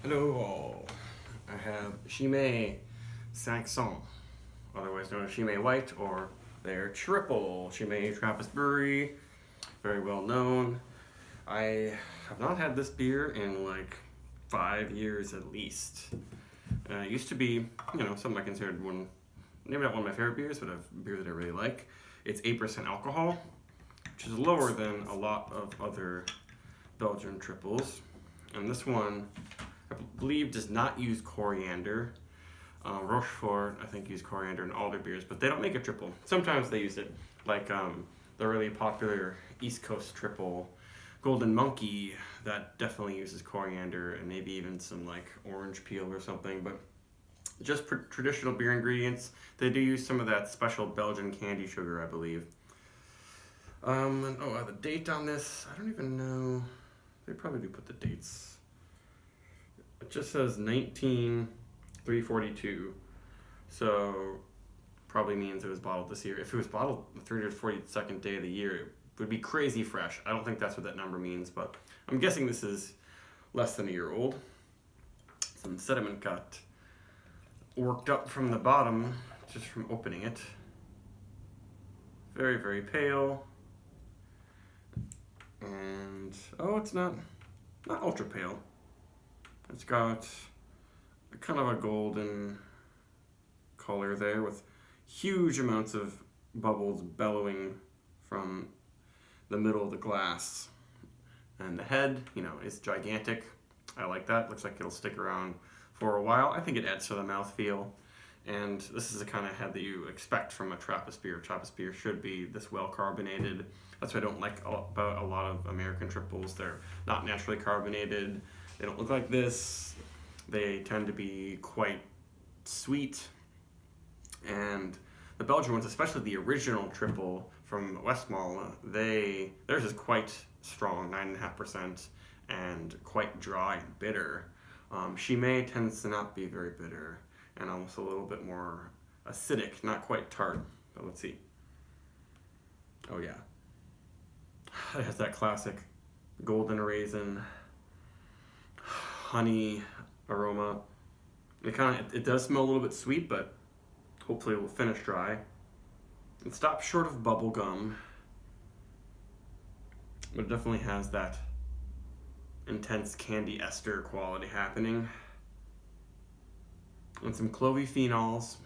Hello all. I have Chimay Cinq, otherwise known as Chimay White, or their Tripel. Chimay Trappist Brewery, very well known. I have not had this beer in like 5 years at least. It used to be, something I considered maybe not one of my favorite beers, but a beer that I really like. It's 8% alcohol, which is lower than a lot of other Belgian triples. And this one, I believe, does not use coriander. Rochefort, I think, use coriander in all their beers, but they don't make a triple. Sometimes they use it, like the really popular East Coast triple, Golden Monkey, that definitely uses coriander and maybe even some like orange peel or something. But just traditional beer ingredients. They do use some of that special Belgian candy sugar, I believe. The date on this, I don't even know. They probably do put the dates. It just says 19,342. So probably means it was bottled this year. If it was bottled the 342nd day of the year, it would be crazy fresh. I don't think that's what that number means, but I'm guessing this is less than a year old. Some sediment got worked up from the bottom just from opening it. Very, very pale. And it's not ultra pale. It's got kind of a golden color there with huge amounts of bubbles bellowing from the middle of the glass. And the head, is gigantic. I like that. Looks like it'll stick around for a while. I think it adds to the mouthfeel. And this is the kind of head that you expect from a Trappist beer. Trappist beer should be this well carbonated. That's what I don't like about a lot of American triples. They're not naturally carbonated. They don't look like this. They tend to be quite sweet. And the Belgian ones, especially the original triple from Westmalle, theirs is quite strong, 9.5%, and quite dry and bitter. Chimay tends to not be very bitter and almost a little bit more acidic, not quite tart. But let's see. Oh yeah, it has that classic golden raisin, honey aroma. It does smell a little bit sweet, but hopefully it will finish dry. It stops short of bubble gum, but it definitely has that intense candy ester quality happening. And some clovey phenols.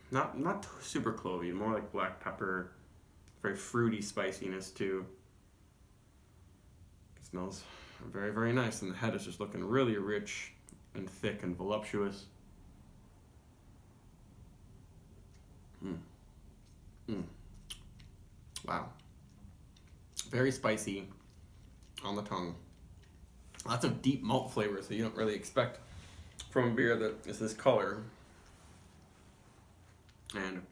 Not super clovey, more like black pepper. Very fruity spiciness too. It smells very, very nice, and the head is just looking really rich and thick and voluptuous. Wow. Very spicy on the tongue. Lots of deep malt flavors that you don't really expect from a beer that is this color. And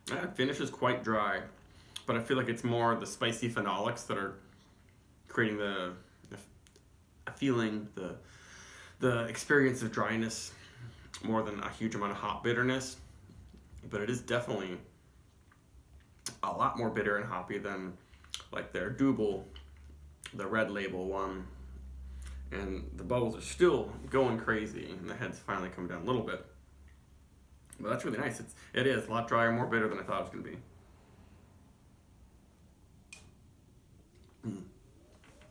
it finishes quite dry, but I feel like it's more the spicy phenolics that are creating the feeling, the experience of dryness more than a huge amount of hop bitterness. But it is definitely a lot more bitter and hoppy than like their Double, the red label one. And the bubbles are still going crazy, and the head's finally come down a little bit. But that's really nice. It is a lot drier, more bitter than I thought it was going to be.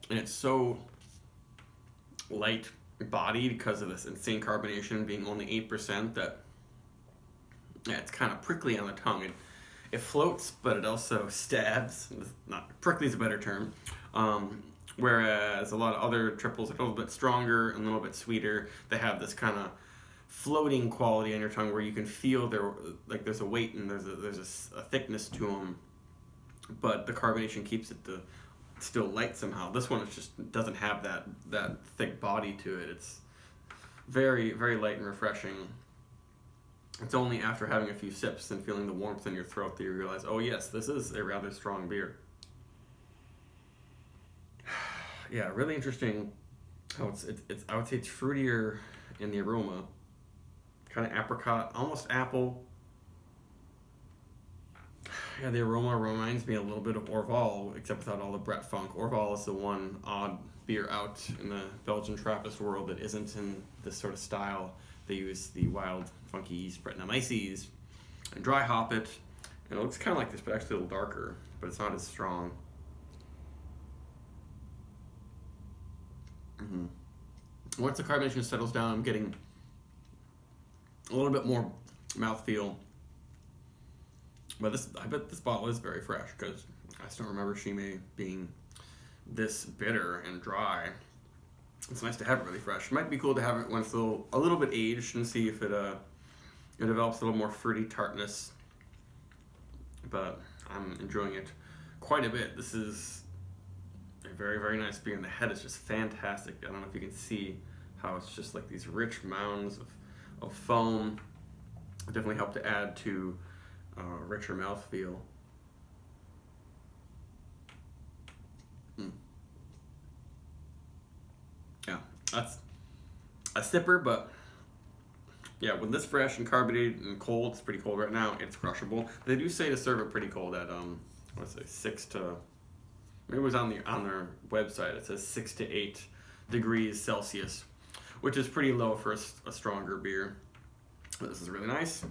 And it's so light bodied because of this insane carbonation being only 8% that it's kind of prickly on the tongue. It floats, but it also stabs. Not prickly is a better term. Whereas a lot of other triples are a little bit stronger and a little bit sweeter. They have this kind of floating quality on your tongue where you can feel there's a weight and there's a thickness to them, but the carbonation keeps it still light somehow. This one doesn't have that thick body to it. It's very, very light and refreshing. It's only after having a few sips and feeling the warmth in your throat that you realize, oh yes, this is a rather strong beer. Yeah, really interesting how it's I would say it's fruitier in the aroma. Kind of apricot, almost apple. Yeah, the aroma reminds me a little bit of Orval, except without all the Brett funk. Orval is the one odd beer out in the Belgian Trappist world that isn't in this sort of style. They use the wild, funky yeast Brettanomyces and dry hop it, and it looks kind of like this, but actually a little darker, but it's not as strong. Once the carbonation settles down, I'm getting a little bit more mouthfeel. But I bet this bottle is very fresh, because I still remember Chimay being this bitter and dry. It's nice to have it really fresh. It might be cool to have it when it's a little bit aged and see if it develops a little more fruity tartness. But I'm enjoying it quite a bit. This is a very, very nice beer, and the head is just fantastic. I don't know if you can see how it's just like these rich mounds of foam. It definitely helped to add to richer mouthfeel. Yeah, that's a sipper, but yeah, when this fresh and carbonated and cold, it's pretty cold right now, it's crushable. They do say to serve it pretty cold at what's it, 6 to, maybe it was on their website, it says 6 to 8 degrees Celsius, which is pretty low for a stronger beer. But this is really nice.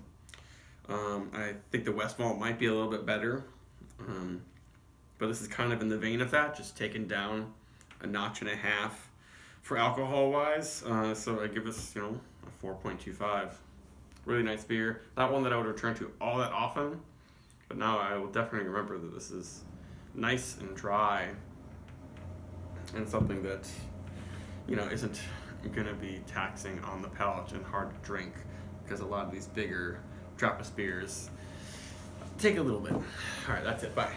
I think the West Malt might be a little bit better, but this is kind of in the vein of that, just taken down a notch and a half for alcohol wise. So I give this, a 4.25. Really nice beer. Not one that I would return to all that often, but now I will definitely remember that this is nice and dry, and something that isn't gonna be taxing on the palate and hard to drink, because a lot of these bigger Trappist beers take a little bit. All right, that's it. Bye.